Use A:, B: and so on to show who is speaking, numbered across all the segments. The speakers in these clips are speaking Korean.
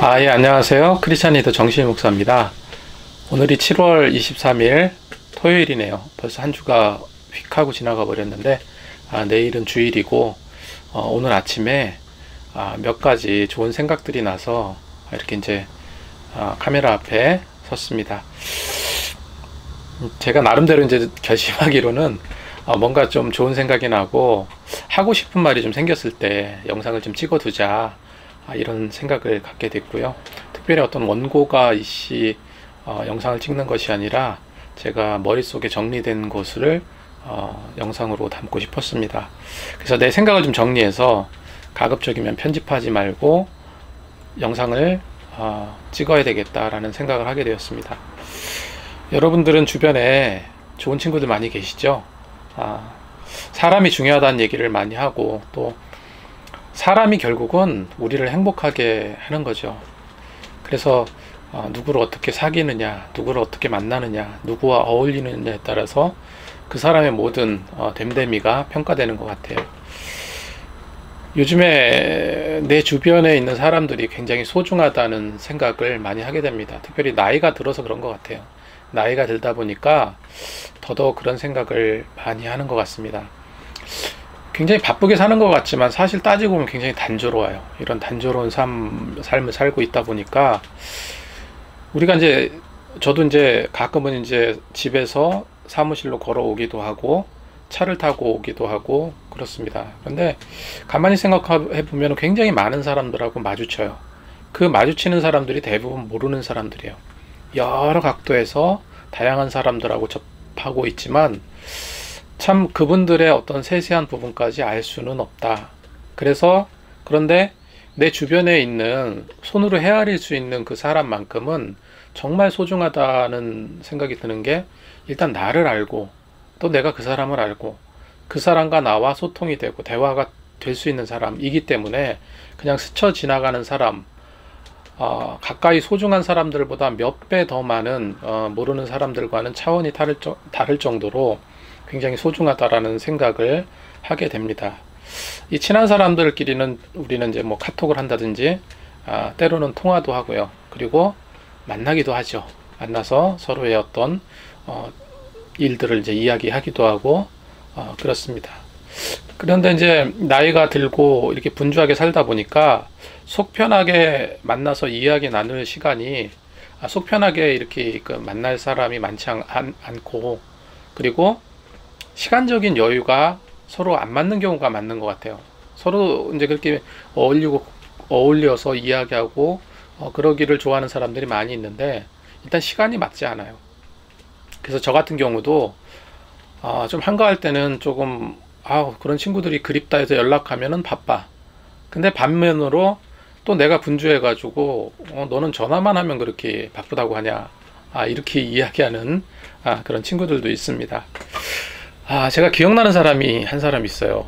A: 예, 안녕하세요. 크리스찬리더 정신일 목사입니다. 오늘이 7월 23일 토요일이네요. 벌써 한 주가 휙 하고 지나가 버렸는데, 내일은 주일이고, 오늘 아침에 몇 가지 좋은 생각들이 나서 이렇게 이제 카메라 앞에 섰습니다. 제가 나름대로 이제 결심하기로는 뭔가 좀 좋은 생각이 나고 하고 싶은 말이 좀 생겼을 때 영상을 좀 찍어두자, 이런 생각을 갖게 됐고요. 특별히 어떤 원고가 이씨 영상을 찍는 것이 아니라 제가 머릿속에 정리된 것을 영상으로 담고 싶었습니다. 그래서 내 생각을 좀 정리해서 가급적이면 편집하지 말고 영상을 찍어야 되겠다라는 생각을 하게 되었습니다. 여러분들은 주변에 좋은 친구들 많이 계시죠? 사람이 중요하다는 얘기를 많이 하고, 또 사람이 결국은 우리를 행복하게 하는 거죠. 그래서 누구를 어떻게 사귀느냐, 누구를 어떻게 만나느냐, 누구와 어울리느냐에 따라서 그 사람의 모든 됨됨이가 평가되는 것 같아요. 요즘에 내 주변에 있는 사람들이 굉장히 소중하다는 생각을 많이 하게 됩니다. 특별히 나이가 들어서 그런 것 같아요. 나이가 들다 보니까 더더욱 그런 생각을 많이 하는 것 같습니다. 굉장히 바쁘게 사는 것 같지만 사실 따지고 보면 굉장히 단조로워요. 이런 단조로운 삶을 살고 있다 보니까 우리가 저도 가끔은 집에서 사무실로 걸어오기도 하고 차를 타고 오기도 하고 그렇습니다. 그런데 가만히 생각해 보면 굉장히 많은 사람들하고 마주쳐요. 그 마주치는 사람들이 대부분 모르는 사람들이에요. 여러 각도에서 다양한 사람들하고 접하고 있지만 참 그분들의 어떤 세세한 부분까지 알 수는 없다. 그런데 내 주변에 있는, 손으로 헤아릴 수 있는 그 사람만큼은 정말 소중하다는 생각이 드는 게, 일단 나를 알고 또 내가 그 사람을 알고 그 사람과 나와 소통이 되고 대화가 될 수 있는 사람이기 때문에 그냥 스쳐 지나가는 사람, 가까이 소중한 사람들보다 몇 배 더 많은 모르는 사람들과는 차원이 다를 정도로 굉장히 소중하다라는 생각을 하게 됩니다. 이 친한 사람들끼리는 우리는 뭐 카톡을 한다든지 때로는 통화도 하고요. 그리고 만나기도 하죠. 만나서 서로의 어떤 일들을 이야기하기도 하고 그렇습니다. 그런데 나이가 들고 이렇게 분주하게 살다 보니까 속 편하게 만나서 이야기 나눌 시간이, 속 편하게 이렇게 만날 사람이 많지 않고, 그리고 시간적인 여유가 서로 안 맞는 경우가 많은 것 같아요. 서로 그렇게 어울려서 이야기하고 그러기를 좋아하는 사람들이 많이 있는데, 일단 시간이 맞지 않아요. 그래서 저 같은 경우도 좀 한가할 때는 조금 그런 친구들이 그립다 해서 연락하면은 바빠. 근데 반면으로 또 내가 분주해가지고 너는 전화만 하면 그렇게 바쁘다고 하냐, 이렇게 이야기하는 그런 친구들도 있습니다. 제가 기억나는 사람이 한 사람 있어요.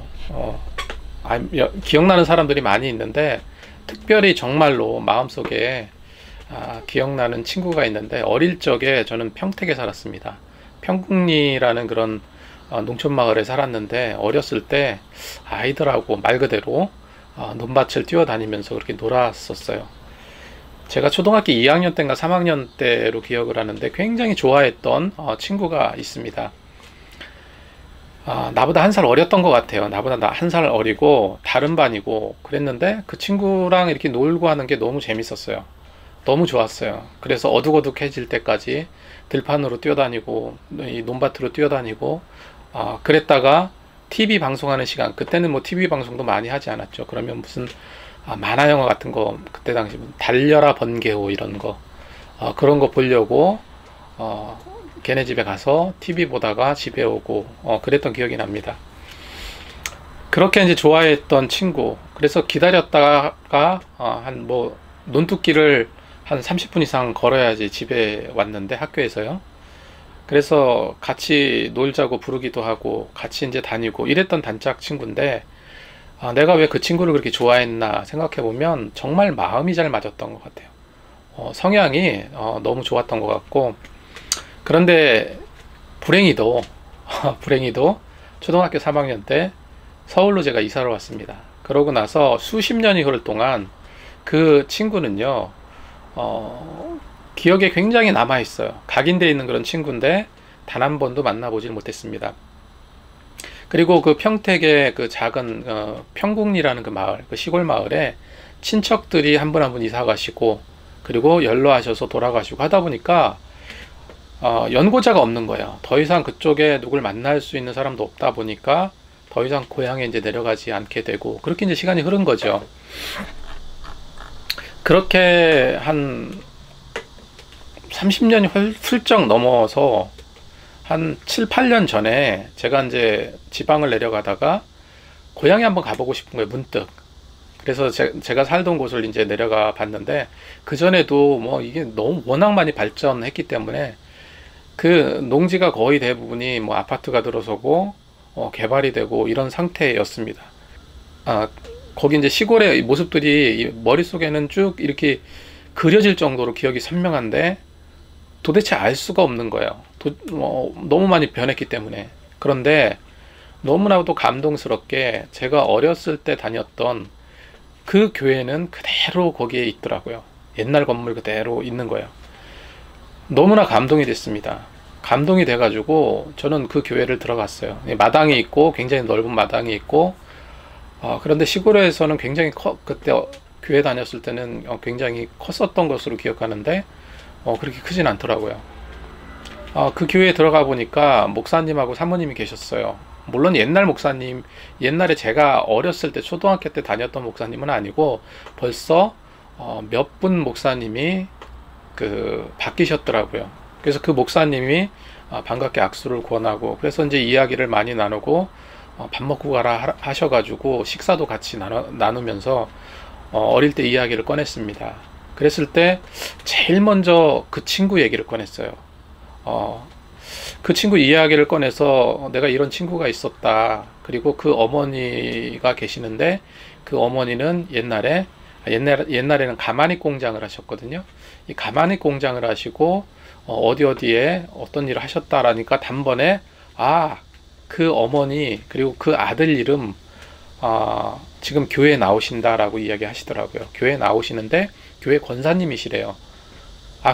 A: 기억나는 사람들이 많이 있는데, 특별히 정말로 마음속에 기억나는 친구가 있는데, 어릴 적에 저는 평택에 살았습니다. 평궁리라는 그런 농촌 마을에 살았는데, 어렸을 때 아이들하고 말 그대로 논밭을 뛰어다니면서 그렇게 놀았었어요. 제가 초등학교 2학년 때인가 3학년 때로 기억을 하는데, 굉장히 좋아했던 친구가 있습니다. 나보다 한 살 어렸던 것 같아요. 나보다 한 살 어리고 다른 반이고 그랬는데, 그 친구랑 이렇게 놀고 하는 게 너무 재밌었어요. 너무 좋았어요. 그래서 어둑어둑해질 때까지 들판으로 뛰어다니고 이 논밭으로 뛰어다니고 그랬다가 TV 방송하는 시간, 그때는 뭐 TV 방송도 많이 하지 않았죠. 그러면 무슨 만화 영화 같은 거, 그때 당시 달려라 번개호 이런 거, 그런 거 보려고 걔네 집에 가서 TV 보다가 집에 오고 그랬던 기억이 납니다. 그렇게 좋아했던 친구. 그래서 기다렸다가 논뚝길을 한 30분 이상 걸어야지 집에 왔는데, 학교에서요. 그래서 같이 놀자고 부르기도 하고 같이 다니고 이랬던 단짝 친구인데, 내가 왜 그 친구를 그렇게 좋아했나 생각해 보면 정말 마음이 잘 맞았던 것 같아요. 성향이 너무 좋았던 것 같고, 그런데 불행히도 초등학교 3학년 때 서울로 제가 이사를 왔습니다. 그러고 나서 수십 년이 흐를 동안 그 친구는요, 기억에 굉장히 남아 있어요. 각인되어 있는 그런 친구인데 단 한 번도 만나보질 못했습니다. 그리고 그 평택의 그 작은 평궁리라는 그 마을, 그 시골 마을에 친척들이 한 분 한 분 이사 가시고, 그리고 연로하셔서 돌아가시고 하다 보니까 연고자가 없는 거예요. 더 이상 그쪽에 누굴 만날 수 있는 사람도 없다 보니까 더 이상 고향에 이제 내려가지 않게 되고, 그렇게 이제 시간이 흐른 거죠. 그렇게 한 30년이 훌쩍 넘어서 한 7, 8년 전에 제가 이제 지방을 내려가다가 고향에 한번 가보고 싶은 거예요, 문득. 그래서 제가 살던 곳을 이제 내려가 봤는데, 그전에도 뭐 이게 너무 워낙 많이 발전했기 때문에 그 농지가 거의 대부분이 뭐 아파트가 들어서고 개발이 되고 이런 상태였습니다. 거기 이제 시골의 모습들이 머릿속에는 쭉 이렇게 그려질 정도로 기억이 선명한데 도대체 알 수가 없는 거예요. 너무 많이 변했기 때문에. 그런데 너무나도 감동스럽게 제가 어렸을 때 다녔던 그 교회는 그대로 거기에 있더라고요. 옛날 건물 그대로 있는 거예요. 너무나 감동이 됐습니다. 감동이 돼가지고 저는 그 교회를 들어갔어요. 마당이 있고, 굉장히 넓은 마당이 있고, 그런데 시골에서는 굉장히 그때 교회 다녔을 때는 굉장히 컸었던 것으로 기억하는데 그렇게 크진 않더라고요. 그 교회에 들어가 보니까 목사님하고 사모님이 계셨어요. 물론 옛날 목사님, 옛날에 제가 어렸을 때 초등학교 때 다녔던 목사님은 아니고 벌써 몇 분 목사님이 바뀌셨더라고요. 그래서 그 목사님이 반갑게 악수를 권하고, 그래서 이제 이야기를 많이 나누고 밥 먹고 가라 하셔가지고 식사도 같이 나누면서 어릴 때 이야기를 꺼냈습니다. 그랬을 때 제일 먼저 그 친구 얘기를 꺼냈어요. 그 친구 이야기를 꺼내서 내가 이런 친구가 있었다. 그리고 그 어머니가 계시는데 그 어머니는 옛날에는 가마니 공장을 하셨거든요. 이 가마니 공장을 하시고 어디에 어떤 일을 하셨다라니까 단번에 그 어머니 그리고 그 아들 이름 지금 교회에 나오신다라고 이야기 하시더라고요. 교회에 나오시는데 교회 권사님이시래요.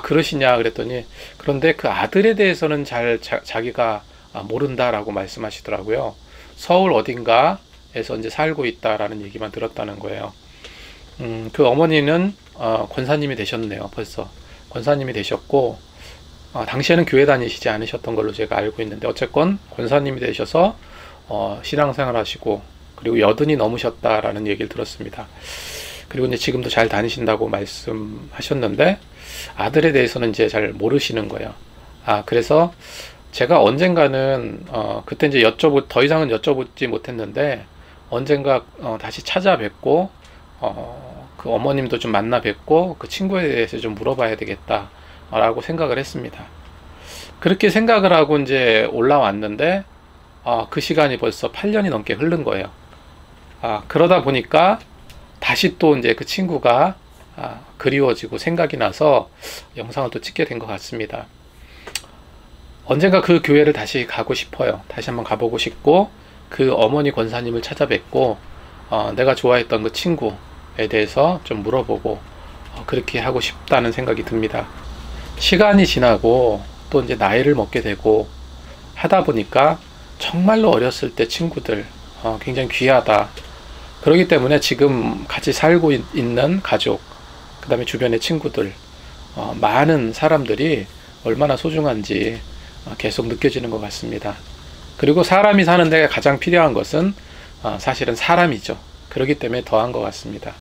A: 그러시냐 그랬더니, 그런데 그 아들에 대해서는 자기가 모른다라고 말씀하시더라고요. 서울 어딘가에서 이제 살고 있다라는 얘기만 들었다는 거예요. 그 어머니는 권사님이 되셨네요. 벌써 권사님이 되셨고, 당시에는 교회 다니시지 않으셨던 걸로 제가 알고 있는데, 어쨌건 권사님이 되셔서 신앙생활 하시고, 그리고 80이 넘으셨다라는 얘기를 들었습니다. 그리고 이제 지금도 잘 다니신다고 말씀하셨는데, 아들에 대해서는 이제 잘 모르시는 거예요. 그래서 제가 언젠가는 그때 이제 더 이상은 여쭤보지 못했는데, 언젠가 다시 찾아뵙고 그 어머님도 좀 만나 뵙고 그 친구에 대해서 좀 물어봐야 되겠다 라고 생각을 했습니다. 그렇게 생각을 하고 이제 올라왔는데 그 시간이 벌써 8년이 넘게 흐른 거예요. 그러다 보니까 다시 또 이제 그 친구가 그리워지고 생각이 나서 영상을 또 찍게 된 것 같습니다. 언젠가 그 교회를 다시 가고 싶어요. 다시 한번 가보고 싶고, 그 어머니 권사님을 찾아뵙고 내가 좋아했던 그 친구에 대해서 좀 물어보고 그렇게 하고 싶다는 생각이 듭니다. 시간이 지나고 또 이제 나이를 먹게 되고 하다 보니까 정말로 어렸을 때 친구들 굉장히 귀하다. 그렇기 때문에 지금 같이 살고 있는 가족, 그 다음에 주변의 친구들, 많은 사람들이 얼마나 소중한지 계속 느껴지는 것 같습니다. 그리고 사람이 사는 데 가장 필요한 것은 사실은 사람이죠. 그렇기 때문에 더한 것 같습니다.